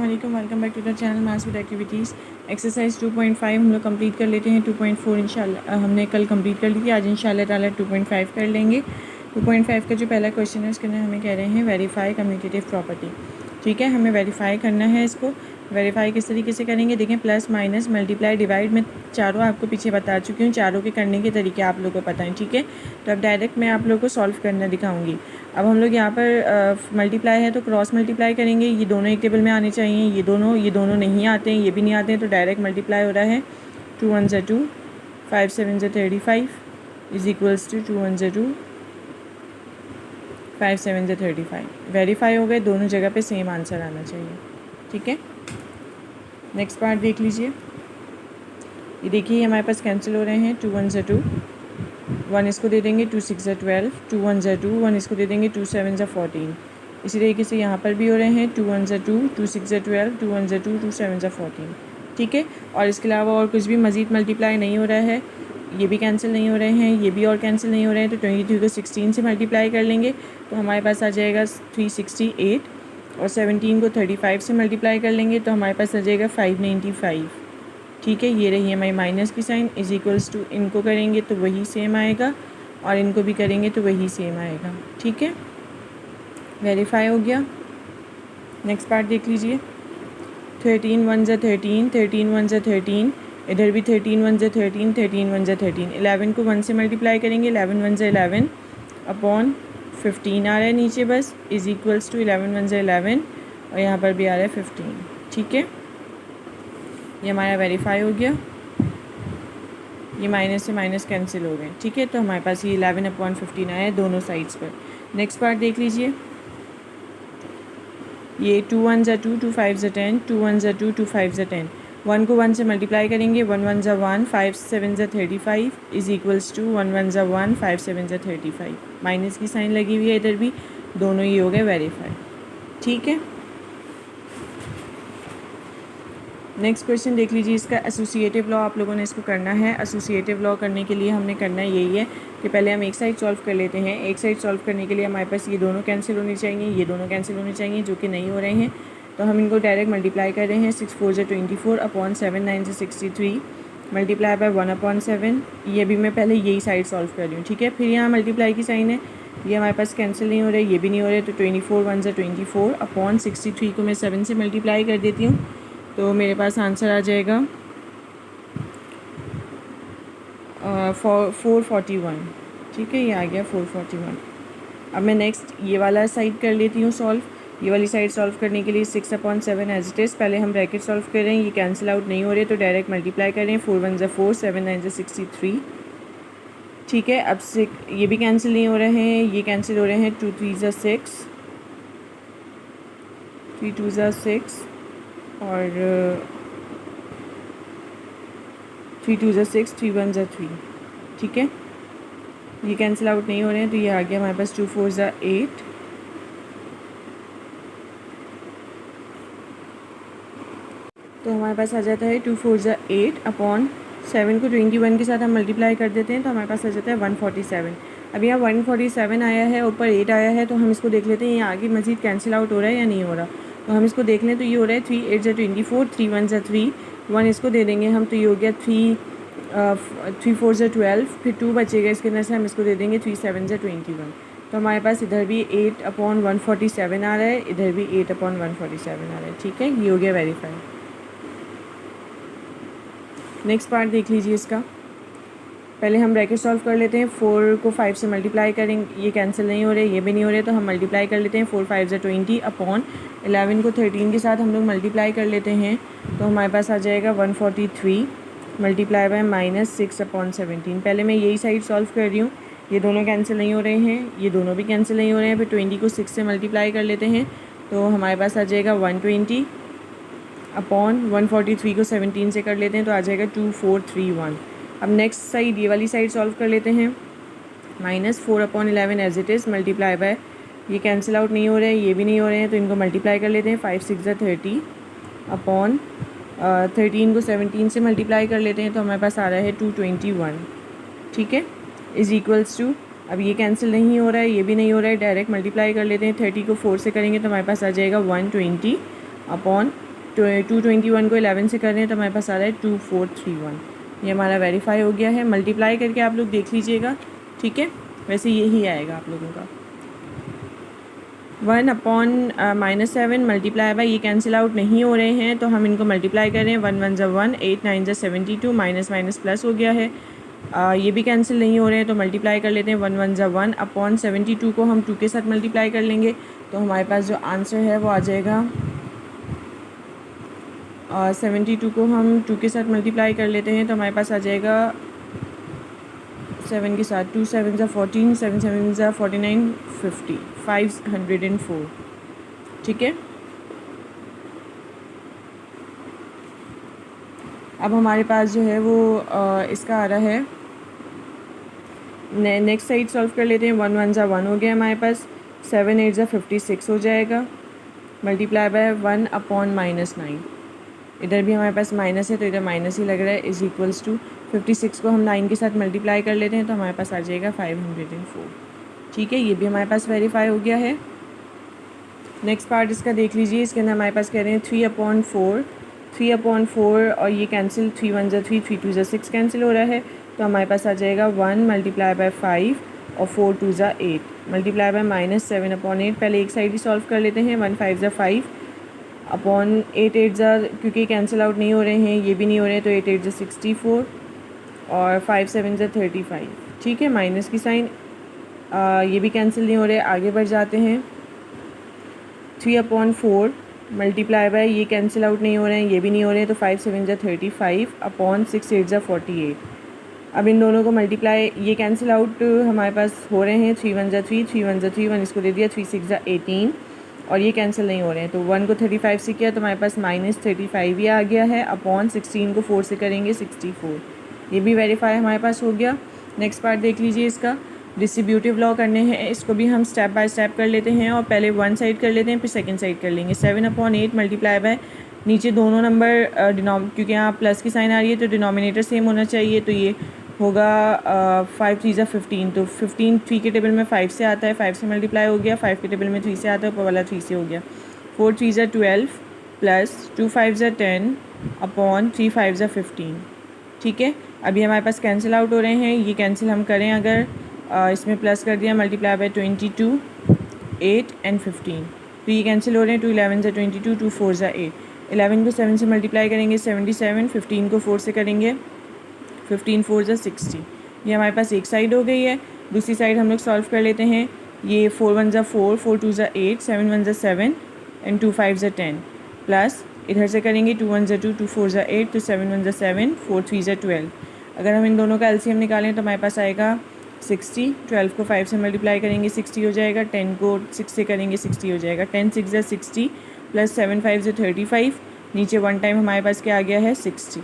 वालेकुम, welcome back to the channel maths with activities. Exercise 2.5 हम लोग कंप्लीट कर लेते हैं। 2.4 इंशाल्लाह हमने कल कंप्लीट कर ली थी, आज इंशाल्लाह ताला 2.5 कर लेंगे। 2.5 का जो पहला क्वेश्चन है उसके अंदर हमें कह रहे हैं वेरीफाई कम्यूटेटिव प्रॉपर्टी। ठीक है, हमें वेरीफाई करना है इसको। वेरीफाई किस तरीके से करेंगे देखें, प्लस माइनस मल्टीप्लाई डिवाइड में चारों आपको पीछे बता चुकी हूँ, चारों के करने के तरीके आप लोगों को पता है। ठीक है, तो अब डायरेक्ट मैं आप लोगों को सॉल्व करना दिखाऊंगी। अब हम लोग यहाँ पर मल्टीप्लाई है तो क्रॉस मल्टीप्लाई करेंगे, ये दोनों एक टेबल में आने चाहिए, ये दोनों नहीं आते हैं, ये भी नहीं आते हैं, तो डायरेक्ट मल्टीप्लाई हो रहा है। 2 1 ज़ा 2, 5 7 ज़ा 35 इज इक्वल्स टू 2 1 ज़ा 2, 5 7 ज़ा 35। वेरीफाई हो गए, दोनों जगह पे सेम आंसर आना चाहिए। ठीक है, नेक्स्ट पार्ट देख लीजिए। ये देखिए हमारे पास कैंसिल हो रहे हैं। 2 1 ज़ा 2, 1 इसको दे देंगे, 2 6 ज़ा 12, 2 1 ज़ा 2, 1 इसको दे देंगे, 2 7 ज़ा 14। इसी तरीके से यहाँ पर भी हो रहे हैं। 2 1 ज़ा 2, 2 6 ज़ा 12, 2 1 ज़ा 2, 2 7 ज़ा 14। ठीक है, और इसके अलावा और कुछ भी मज़ीद मल्टीप्लाई नहीं हो रहा है, ये भी कैंसिल नहीं हो रहे हैं, ये भी और कैंसिल नहीं हो रहे हैं। तो 23 को 16 से मल्टीप्लाई कर लेंगे तो हमारे पास आ जाएगा 368, और 17 को 35 से मल्टीप्लाई कर लेंगे तो हमारे पास आ जाएगा 595। ठीक है, ये रही हमारी माइनस की साइन, इज इक्वल्स टू इनको करेंगे तो वही सेम आएगा और इनको भी करेंगे तो वही सेम आएगा। ठीक है, वेरीफाई हो गया। नेक्स्ट पार्ट देख लीजिए। 13 1 ज़ा 13, 13 1 ज़ा 13, इधर भी 13 1 ज़ा 13, 13 1 ज़ा 13। 11 को 1 से मल्टीप्लाई करेंगे, 11 1 ज़ा 11 अपॉन 15 आ रहा है नीचे बस, इज इक्वल्स टू 11 1 ज़ा 11 और यहाँ पर भी आ रहा है 15। ठीक है, ये हमारा वेरीफाई हो गया। ये माइनस से माइनस कैंसिल हो गए। ठीक है, तो हमारे पास ये 11/15 आया है दोनों साइड्स पर। नेक्स्ट पार्ट देख लीजिए। ये 2 1 ज़ा 2, 2 5 ज़ा 10, 2 1 ज़ा 2, 2 5 ज़ा 10। 1 को 1 से मल्टीप्लाई करेंगे, 1 1 ज़ा 1, 5 7 ज़ा 35 इज इक्वल्स टू 1 1 ज़ा 1, 5 7 ज़ा 35। माइनस की साइन लगी हुई है इधर भी, दोनों ही हो गए वेरीफाई। ठीक है, नेक्स्ट क्वेश्चन देख लीजिए। इसका एसोसिएटिव लॉ आप लोगों ने इसको करना है। एसोसिएटिव लॉ करने के लिए हमने करना यही है कि पहले हम एक साइड सॉल्व कर लेते हैं। एक साइड सॉल्व करने के लिए हमारे पास ये दोनों कैंसिल होने चाहिए, ये दोनों कैंसिल होने चाहिए, जो कि नहीं हो रहे हैं, तो हम इनको डायरेक्ट मल्टीप्लाई कर रहे हैं। 6 4 ज़ा 24 अपॉन 7 9 ज़ा 63 मल्टीप्लाई बाय 1/7। ये भी मैं पहले यही साइड सॉल्व कर रही हूँ। ठीक है, फिर यहाँ मल्टीप्लाई की साइन है, ये हमारे पास कैंसिल नहीं हो रहे, ये भी नहीं हो रहे, तो 24 1 ज़ा 24 अपॉन 63 को मैं 7 से मल्टीप्लाई कर देती हूँ तो मेरे पास आंसर आ जाएगा 441। ठीक है, ये आ गया 441। अब मैं नेक्स्ट ये वाला साइड कर लेती हूँ सॉल्व। ये वाली साइड सॉल्व करने के लिए 6/7 एज इट इज़। पहले हम ब्रैकेट सॉल्व कर रहे हैं, ये कैंसिल आउट नहीं हो रहे तो डायरेक्ट मल्टीप्लाई कर रहे हैं। 4 1 ज़ा 4, 7 9 ज़ा 63। ठीक है, अब ये भी कैंसिल नहीं हो रहे हैं, ये कैंसिल हो रहे हैं। 2 3 ज़ा 6, 3 2 ज़ा 6 और 3 2 ज़ा 6, 3 1 ज़ा 3। ठीक है, ये कैंसिल आउट नहीं हो रहे हैं तो ये आ गया हमारे पास 2 4 ज़ा 8, तो हमारे पास आ जाता है 2 4 ज़ा 8 अपॉन 7 को 21 के साथ हम मल्टीप्लाई कर देते हैं तो हमारे पास आ जाता है 147। अब यहाँ 147 आया है, ऊपर 8 आया है, तो हम इसको देख लेते हैं ये आगे मज़ीद कैंसिल आउट हो रहा है या नहीं हो रहा। तो हम इसको देख लें तो ये हो रहा है 3 8 ज़ा 24, 3 1 ज़ा 3, 1 इसको दे देंगे हम, तो ये हो गया 3 4 ज़ा 12, फिर 2 बचेगा इसके अंदर से, हम इसको दे देंगे 3 7 ज़ा 21। तो हमारे पास इधर भी 8/147 आ रहा है, इधर भी 8/147 आ रहा है। ठीक है, ये हो गया वेरीफाई। नेक्स्ट पार्ट देख लीजिए इसका। पहले हम ब्रैकेट सॉल्व कर लेते हैं। 4 को 5 से मल्टीप्लाई करेंगे, ये कैंसिल नहीं हो रहे, ये भी नहीं हो रहे, तो हम मल्टीप्लाई कर लेते हैं। 4 5 ज़ा 20 अपॉन 11 को 13 के साथ हम लोग मल्टीप्लाई कर लेते हैं तो हमारे पास आ जाएगा 143 मल्टीप्लाई बाय -6/17। पहले मैं यही साइड सॉल्व कर रही हूँ, ये दोनों कैंसिल नहीं हो रहे हैं, ये दोनों भी कैंसिल नहीं हो रहे हैं। फिर 20 को 6 से मल्टीप्लाई कर लेते हैं तो हमारे पास आ जाएगा 120 अपॉन 143 को 17 से कर लेते हैं तो आ जाएगा 2431। अब नेक्स्ट साइड ये वाली साइड सॉल्व कर लेते हैं। -4/11 as it is multiply by, ये कैंसिल आउट नहीं हो रहे हैं, ये भी नहीं हो रहे हैं, तो इनको मल्टीप्लाई कर लेते हैं। 5 6 ज़ा 30 अपॉन 13 को 17 से मल्टीप्लाई कर लेते हैं तो हमारे पास आ रहा है 221। ठीक है, इज़ इक्वल्स टू, अब ये कैंसिल नहीं हो रहा है, ये भी नहीं हो रहा है, डायरेक्ट मल्टीप्लाई कर लेते हैं। 30 को 4 से करेंगे तो हमारे पास आ जाएगा 120 अपॉन 221 को 11 से कर रहे हैं तो हमारे पास आ रहा है 2431। ये हमारा वेरीफाई हो गया है। मल्टीप्लाई करके आप लोग देख लीजिएगा, ठीक है। वैसे यही आएगा आप लोगों का 1/-7 मल्टीप्लाई बाई, ये कैंसिल आउट नहीं हो रहे हैं तो हम इनको मल्टीप्लाई कर रहे हैं। 1 1 ज़ा 1, 8 9 ज़ा 72, माइनस माइनस प्लस हो गया है। ये भी कैंसिल नहीं हो रहे हैं तो मल्टीप्लाई कर लेते हैं। 1 1 ज़ा 1 अपॉन 72 को हम 2 के साथ मल्टीप्लाई कर लेंगे तो हमारे पास जो आंसर है वो आ जाएगा 72 को हम 2 के साथ मल्टीप्लाई कर लेते हैं तो हमारे पास आ जाएगा 7 के साथ 2 7 ज़ा 14, 7 7 ज़ा 49, 50, 504, ठीक है। अब हमारे पास जो है वो इसका आ रहा है, नेक्स्ट साइड सॉल्व कर लेते हैं। 1 1 ज़ा 1 हो गया हमारे पास, 7 8 ज़ा 56 हो जाएगा, मल्टीप्लाई बाय 1/-9। इधर भी हमारे पास माइनस है तो इधर माइनस ही लग रहा है, इज़ इक्वल्स टू 56 को हम 9 के साथ मल्टीप्लाई कर लेते हैं तो हमारे पास आ जाएगा 504, ठीक है। ये भी हमारे पास वेरीफाई हो गया है। नेक्स्ट पार्ट इसका देख लीजिए। इसके अंदर हमारे पास कह रहे हैं 3/4, 3/4 और ये कैंसिल, 3 1 ज़ा 3, 3 2 ज़ा 6 कैंसिल हो रहा है तो हमारे पास आ जाएगा 1 मल्टीप्लाई बाय 5 और 4 2 ज़ा 8 मल्टीप्लाई बाय -7/8। पहले एक साइड ही सॉल्व कर लेते हैं। 1 5 ज़ा 5 अपॉन 8 8 ज़ा, क्योंकि कैंसिल आउट नहीं हो रहे हैं, ये भी नहीं हो रहे हैं तो 8 8 ज़ा 64 और 5 7 ज़ा 35, ठीक है। माइनस की साइन, ये भी कैंसिल नहीं हो रहे। आगे बढ़ जाते हैं। 3/4 मल्टीप्लाई बाय, ये कैंसिल आउट नहीं हो रहे हैं, ये भी नहीं हो रहे हैं तो 5 7 ज़ा 35 अपॉन 6 8 ज़ा 48। अब इन दोनों को मल्टीप्लाई, ये कैंसिल आउट हमारे पास हो रहे हैं। 3 1 ज़ा 3, 3 1 ज़ा 3, 1 इसको दे दिया, 3 6 ज़ा 18 और ये कैंसिल नहीं हो रहे हैं तो 1 को 35 से किया तो हमारे पास -35 ही आ गया है, अपॉन 16 को 4 से करेंगे 64। ये भी वेरीफाई हमारे पास हो गया। नेक्स्ट पार्ट देख लीजिए। इसका डिस्ट्रीब्यूटिव लॉ करने हैं, इसको भी हम स्टेप बाय स्टेप कर लेते हैं और पहले वन साइड कर लेते हैं फिर सेकंड साइड कर लेंगे। 7/8 मल्टीप्लाई बाय, नीचे दोनों नंबर क्योंकि यहाँ प्लस की साइन आ रही है तो डिनोमिनेटर सेम होना चाहिए तो ये होगा 5 3 ज़ा 15, तो 15 3 के टेबल में 5 से आता है, 5 से मल्टीप्लाई हो गया, 5 के टेबल में 3 से आता है, ऊपर वाला 3 से हो गया। 4 3 ज़ा 12 प्लस 2 5 ज़ा 10 अपॉन 3 5 ज़ा 15, ठीक है। अभी हमारे पास कैंसिल आउट हो रहे हैं, ये कैंसिल हम करें अगर इसमें प्लस कर दिया, मल्टीप्लाई बाय 22 8 एंड 15 तो ये कैंसिल हो रहे हैं। 2 11 ज़ा 22, 2 4 ज़ा 8, 11 को 7 से मल्टीप्लाई करेंगे 77, 15 को 4 से करेंगे 15 4 ज़ा 60। ये हमारे पास एक साइड हो गई है। दूसरी साइड हम लोग सॉल्व कर लेते हैं। ये 4 1 ज़ा 4, 4 2 ज़ा 8, 7 1 ज़ा 7 एंड 2 5 ज़ा 10 प्लस इधर से करेंगे 2 1 ज़ा 2, 2 4 ज़ा 8, तो 7 1 ज़ा 7, 4 3 ज़ा 12। अगर हम इन दोनों का एलसीएम निकालें तो हमारे पास आएगा 60। 12 को 5 से मल्टीप्लाई करेंगे 60 हो जाएगा, 10 को 6 से करेंगे 60 हो जाएगा। 10 6 ज़ा 60 प्लस 7 5 ज़ा 35, नीचे 1 टाइम हमारे पास क्या आ गया है 60,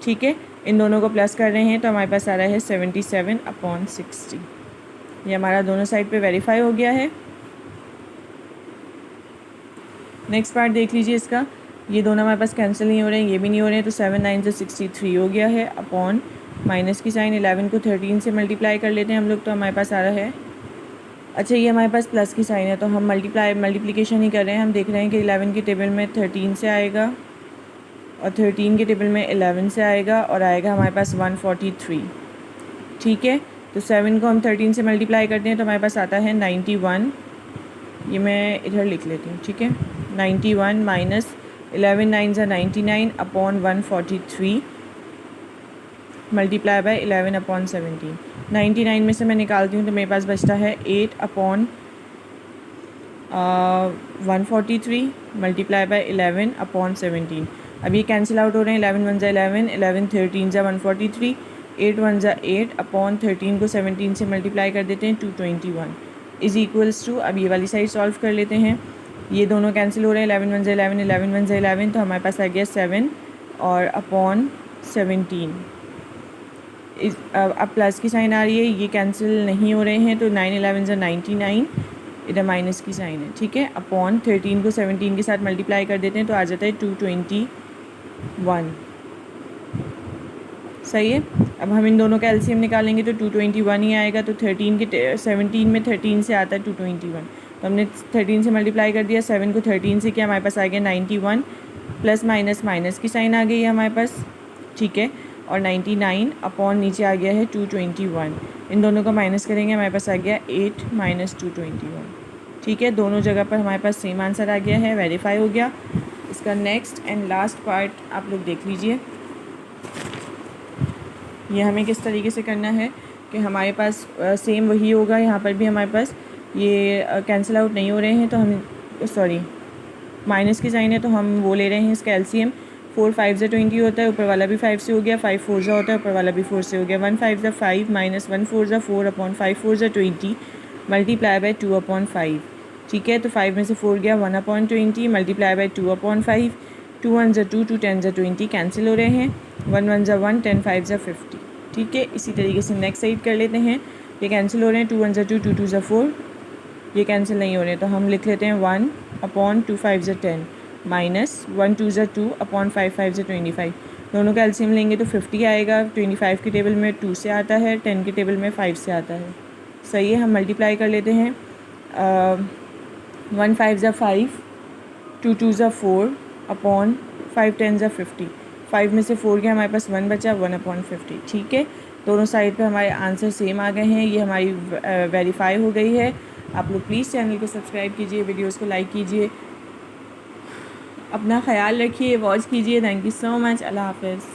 ठीक है। इन दोनों को प्लस कर रहे हैं तो हमारे पास आ रहा है 77/60। ये हमारा दोनों साइड पे वेरीफाई हो गया है। नेक्स्ट पार्ट देख लीजिए इसका। ये दोनों हमारे पास कैंसिल नहीं हो रहे हैं, ये भी नहीं हो रहे हैं तो 7 9 ज़ा 63 हो गया है, अपॉन माइनस की साइन 11 को 13 से मल्टीप्लाई कर लेते हैं हम लोग तो हमारे पास आ रहा है, अच्छा ये हमारे पास प्लस की साइन है तो हम मल्टीप्लिकेशन ही कर रहे हैं। हम देख रहे हैं कि 11 के टेबल में 13 से आएगा और 13 के टेबल में 11 से आएगा और आएगा हमारे पास 143, ठीक है। तो 7 को हम 13 से मल्टीप्लाई करते हैं तो हमारे पास आता है 91। ये मैं इधर लिख लेती हूँ, ठीक है। 91 माइनस 11 9 ज़ा 99 अपॉन 143 मल्टीप्लाई बाय 11/17। 99 में से मैं निकालती हूँ तो मेरे पास बचता है 8/143 मल्टीप्लाई बाय 11/17। अब ये कैंसिल आउट हो रहे हैं। 11 1 ज़ा 11, 11 13 ज़ा 143, 8 1 ज़ा 8 अपॉन 13 को 17 से मल्टीप्लाई कर देते हैं 221 इज़ इक्वल्स टू, अब ये वाली साइड सॉल्व कर लेते हैं। ये दोनों कैंसिल हो रहे हैं। 11 1 ज़ा 11, 11 1 ज़ा 11 तो हमारे पास आ गया 7 और अपॉन 17। अब प्लस की साइन आ रही है, ये कैंसिल नहीं हो रहे हैं तो 9 11 ज़ा 99, इधर माइनस की साइन है, ठीक है। अपॉन 13 को 17 के साथ मल्टीप्लाई कर देते हैं तो आ जाता है 221, सही है। अब हम इन दोनों का एलसीएम निकालेंगे तो 221 ही आएगा, तो 13 के 17 में 13 से आता है 221, तो हमने 13 से मल्टीप्लाई कर दिया, 7 को 13 से किया, हमारे पास आ गया 91 प्लस माइनस माइनस की साइन आ गई है हमारे पास, ठीक है। और 99 अपॉन नीचे आ गया है 221, इन दोनों का माइनस करेंगे, हमारे पास आ गया 8 माइनस 221, ठीक है। दोनों जगह पर हमारे पास सेम आंसर आ गया है, वेरीफाई हो गया। इसका नेक्स्ट एंड लास्ट पार्ट आप लोग देख लीजिए। ये हमें किस तरीके से करना है कि हमारे पास सेम वही होगा, यहाँ पर भी हमारे पास ये कैंसिल आउट नहीं हो रहे हैं, तो हम सॉरी माइनस की साइन है तो हम वो ले रहे हैं इसका एलसीएम। 4 5 से 20 होता है, ऊपर वाला भी 5 से हो गया, 5 4 से होता है, ऊपर वाला भी 4 से हो गया। 1 5 से 5 माइनस 1 4 से 4 अपॉन 5 4 से 20 मल्टीप्लाई बाय 2 अपॉन 5, ठीक है। तो 5 में से 4 गया 1 अपॉन 20 मल्टीप्लाई बाय 2 अपॉन 5, 2 1 से 2 2 10 से 20 कैंसिल हो रहे हैं, 1 1 से 1 10 5 से 50, ठीक है। इसी तरीके से नेक्स्ट साइड कर लेते हैं, ये कैंसिल हो रहे हैं, 2 1 से 2 2 2 से 4, ये कैंसिल नहीं हो रहे, तो हम लिख लेते हैं 1 अपॉन 2 5 से 10 माइनस 1 2 से 2 अपॉन 5 5 से 25, दोनों का एलसीएम लेंगे तो 50 आएगा। 25 की टेबल में 2 से आता है, 10 की टेबल में 5 से आता है, सही है। हम मल्टीप्लाई कर लेते हैं, 1 5 से 5, 2 2 से 4 अपॉन 5 10 से 50, 5 में से 4 गया, हमारे पास 1 बचा 1 अपॉन 50, ठीक है। दोनों साइड पे हमारे आंसर सेम आ गए हैं, ये हमारी वेरीफाई हो गई है। आप लोग प्लीज़ चैनल को सब्सक्राइब कीजिए, वीडियोस को लाइक कीजिए, अपना ख्याल रखिए, वॉच कीजिए। थैंक यू सो मच, अल्लाह हाफ़िज़।